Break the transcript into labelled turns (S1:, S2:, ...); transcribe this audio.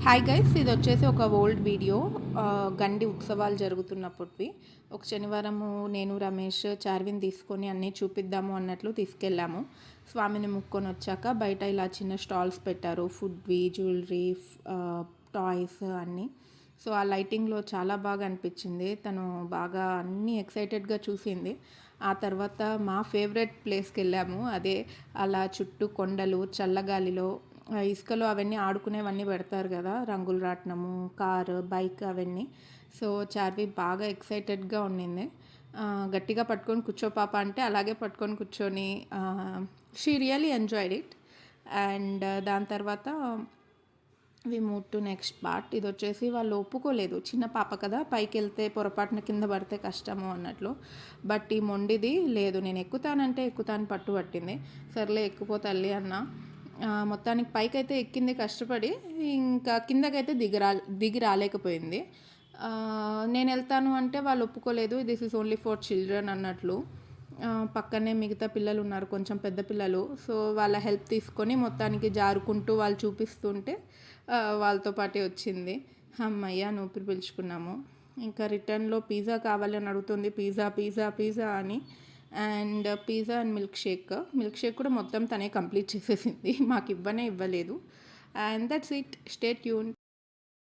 S1: Hi guys, ఇది వచ్చేసి ఒక ఓల్డ్ వీడియో. గండి ఉత్సవాలు జరుగుతున్నప్పటివి ఒక శనివారము నేను రమేష్ చార్విని తీసుకొని అన్నీ చూపిద్దాము అన్నట్లు తీసుకెళ్ళాము. స్వామిని ముక్కొని వచ్చాక బయట ఇలా చిన్న స్టాల్స్ పెట్టారు, ఫుడ్వి, జ్యువెలరీ, టాయ్స్ అన్నీ. సో ఆ లైటింగ్లో చాలా బాగా అనిపించింది. తను బాగా అన్నీ ఎక్సైటెడ్గా చూసింది. ఆ తర్వాత మా ఫేవరెట్ ప్లేస్కి వెళ్ళాము. అదే అలా చుట్టూ కొండలు, చల్లగాలిలో ఇసుకలో అవన్నీ ఆడుకునేవన్నీ పెడతారు కదా, రంగులు రాట్నము, కారు, బైక్ అవన్నీ. సో చార్వి బాగా ఎక్సైటెడ్గా ఉండింది. గట్టిగా పట్టుకొని కూర్చో పాప అంటే అలాగే పట్టుకొని కూర్చొని she really enjoyed it. And దాని తర్వాత we move to next part. ఇది వచ్చేసి వాళ్ళు ఒప్పుకోలేదు, చిన్న పాప కదా, పైకి వెళ్తే పొరపాటున కింద పడితే కష్టము అన్నట్లు. బట్ ఈ మొండిది లేదు, నేను ఎక్కుతానంటే ఎక్కుతాను పట్టుబట్టింది. సర్లే ఎక్కుపో తల్లి అన్న. మొత్తానికి పైకి అయితే ఎక్కింది కష్టపడి, ఇంకా కిందకైతే దిగి రాలేకపోయింది. నేను వెళ్తాను అంటే వాళ్ళు ఒప్పుకోలేదు, this is only for children అన్నట్లు. పక్కనే మిగతా పిల్లలు ఉన్నారు, కొంచెం పెద్ద పిల్లలు. సో వాళ్ళ హెల్ప్ తీసుకొని మొత్తానికి జారుకుంటూ వాళ్ళు చూపిస్తుంటే వాళ్ళతో పాటే వచ్చింది. అమ్మయ్య నూపిరి పీల్చుకున్నాము. ఇంకా రిటర్న్లో పిజ్జా కావాలని అడుగుతుంది, పిజ్జా పిజ్జా పిజ్జా అని. And pizza and milk shake కూడా మొత్తం తనే కంప్లీట్ చేసేసింది, మాకు ఇవ్వలేదు. And that's it, stay tune.